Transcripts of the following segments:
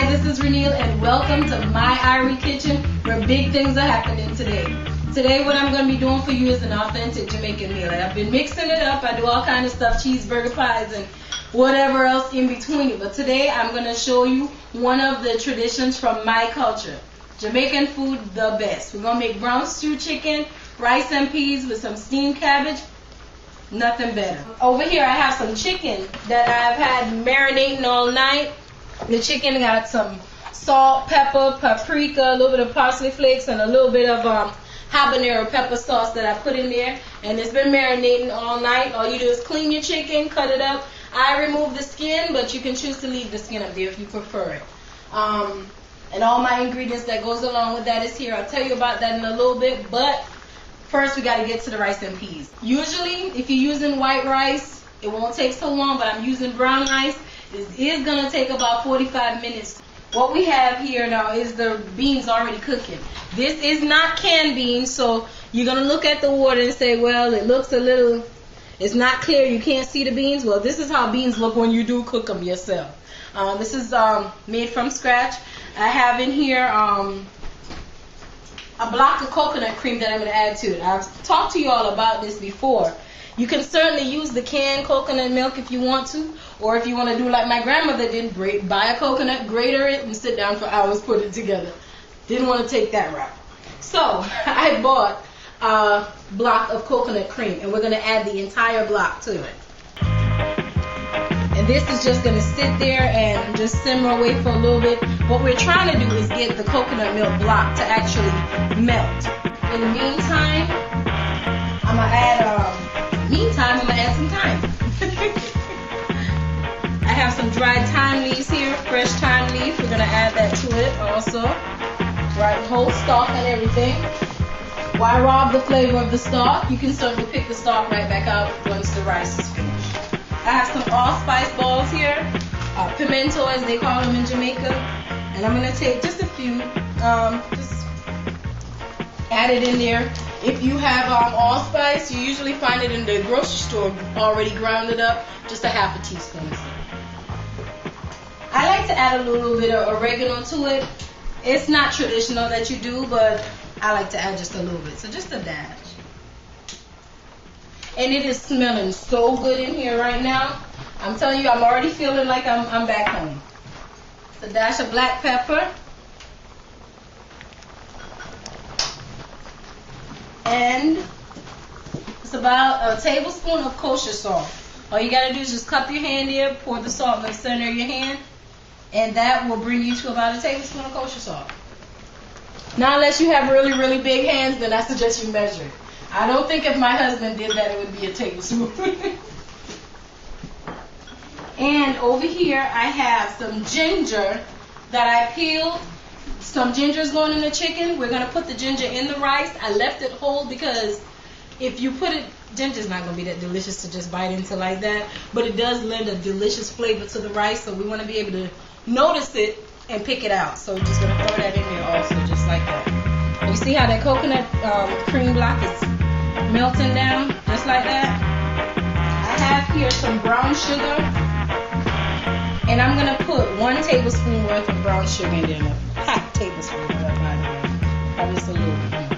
Hi, this is Renee and welcome to my Irie kitchen where big things are happening today. Today what I'm going to be doing for you is an authentic Jamaican meal. And I've been mixing it up. I do all kinds of stuff, cheeseburger pies and whatever else in between it. But today I'm going to show you one of the traditions from my culture. Jamaican food, the best. We're going to make brown stew chicken, rice and peas with some steamed cabbage. Nothing better. Over here I have some chicken that I've had marinating all night. The chicken got some salt, pepper, paprika, a little bit of parsley flakes, and a little bit of habanero pepper sauce that I put in there. And it's been marinating all night. All you do is clean your chicken, cut it up. I remove the skin, but you can choose to leave the skin up there if you prefer it. And all my ingredients that goes along with that is here. I'll tell you about that in a little bit, but first we got to get to the rice and peas. Usually, if you're using white rice, it won't take so long, but I'm using brown rice. It is going to take about 45 minutes. What we have here now is the beans already cooking. This is not canned beans, so you're going to look at the water and say, well, it looks a little, it's not clear, you can't see the beans. Well, this is how beans look when you do cook them yourself. This is made from scratch. I have in here a block of coconut cream that I'm going to add to it. I've talked to you all about this before. You can certainly use the canned coconut milk if you want to, or if you want to do like my grandmother did, buy a coconut, grater it, and sit down for hours, put it together. Didn't want to take that route. So I bought a block of coconut cream, and we're going to add the entire block to it. And this is just going to sit there and just simmer away for a little bit. What we're trying to do is get the coconut milk block to actually melt. In the meantime, I'm going to add some thyme. I have some dried thyme leaves here, fresh thyme leaf. We're going to add that to it also. Right, whole stalk and everything. Why rob the flavor of the stalk? You can certainly pick the stalk right back out once the rice is finished. I have some allspice balls here, pimento as they call them in Jamaica. And I'm going to take just a few, just add it in there. If you have allspice, you usually find it in the grocery store already grounded up, just a half a teaspoon. I like to add a little bit of oregano to it. It's not traditional that you do, but I like to add just a little bit, so just a dash. And it is smelling so good in here right now. I'm telling you, I'm already feeling like I'm back home. It's a dash of black pepper. And it's about a tablespoon of kosher salt. All you got to do is just cup your hand here, pour the salt in the center of your hand, and that will bring you to about a tablespoon of kosher salt. Now, unless you have really, really big hands, then I suggest you measure it. I don't think if my husband did that, it would be a tablespoon. And over here, I have some ginger that I peeled. Some ginger is going in the chicken. We're going to put the ginger in the rice. I left it whole because if you put it, ginger is not going to be that delicious to just bite into like that. But it does lend a delicious flavor to the rice, so we want to be able to notice it and pick it out. So we're just going to throw that in there also, just like that. And you see how that coconut cream block is melting down, just like that? I have here some brown sugar, and I'm going to put 1 tablespoon worth of brown sugar in there. Half tablespoon of that, by the way. Probably just a little bit.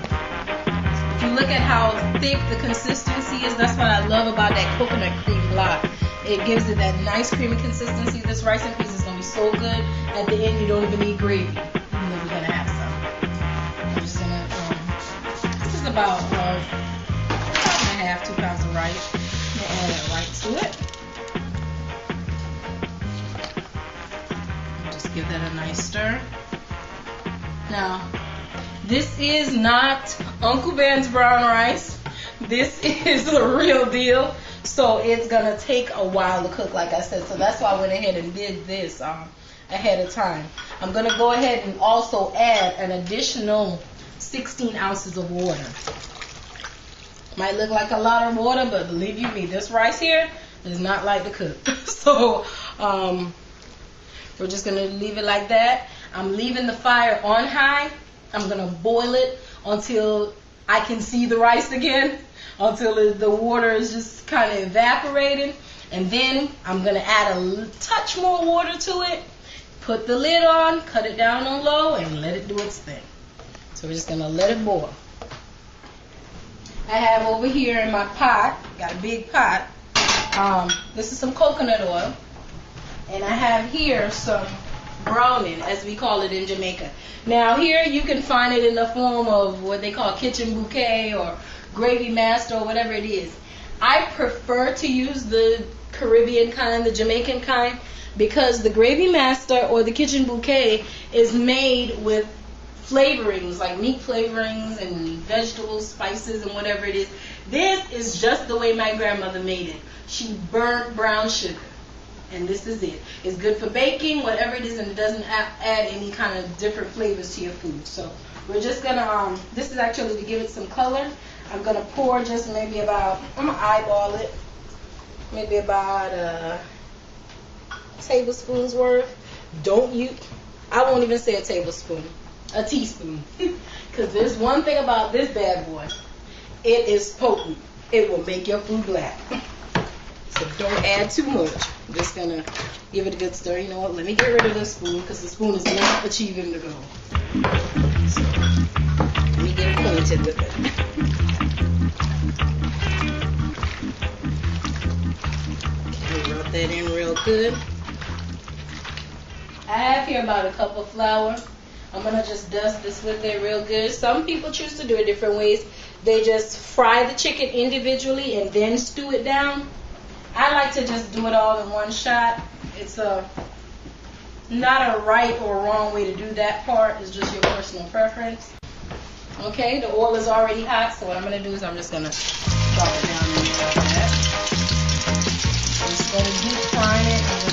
If you look at how thick the consistency is, that's what I love about that coconut cream block. It gives it that nice creamy consistency. This rice and peas is going to be so good. At the end, you don't even need gravy, even though we're going to have some. I'm just going to, this is about 1.5 to 2 pounds of rice. I'm going to add that right to it. Just give that a nice stir. Now, this is not Uncle Ben's brown rice. This is the real deal. So it's going to take a while to cook, like I said. So that's why I went ahead and did this ahead of time. I'm going to go ahead and also add an additional 16 ounces of water. Might look like a lot of water, but believe you me, this rice here does not like to cook. So we're just going to leave it like that. I'm leaving the fire on high. I'm going to boil it until I can see the rice again, until the water is just kind of evaporating. And then I'm going to add a touch more water to it, put the lid on, cut it down on low, and let it do its thing. So we're just going to let it boil. I have over here in my pot, got a big pot, this is some coconut oil. And I have here some browning, as we call it in Jamaica. Now here you can find it in the form of what they call kitchen bouquet or gravy master or whatever it is. I prefer to use the Caribbean kind, the Jamaican kind, because the gravy master or the kitchen bouquet is made with flavorings like meat flavorings and vegetables, spices, and whatever it is. This is just the way my grandmother made it. She burnt brown sugar, and this is it. It's good for baking, whatever it is, and it doesn't add any kind of different flavors to your food. So we're just gonna, this is actually to give it some color. I'm gonna pour just maybe about, I'm gonna eyeball it, maybe about a tablespoon's worth. I won't even say a tablespoon, a teaspoon. Because there's one thing about this bad boy. It is potent. It will make your food black. So don't add too much. I'm just going to give it a good stir. You know what? Let me get rid of this spoon because the spoon is not achieving the goal. So let me get acquainted with it. Okay, rub that in real good. I have here about a cup of flour. I'm going to just dust this with it real good. Some people choose to do it different ways. They just fry the chicken individually and then stew it down. I like to just do it all in one shot. It's not a right or wrong way to do that part. It's just your personal preference. Okay, the oil is already hot, so what I'm going to do is I'm just going to drop it down in there like that. I'm just going to deep fry it.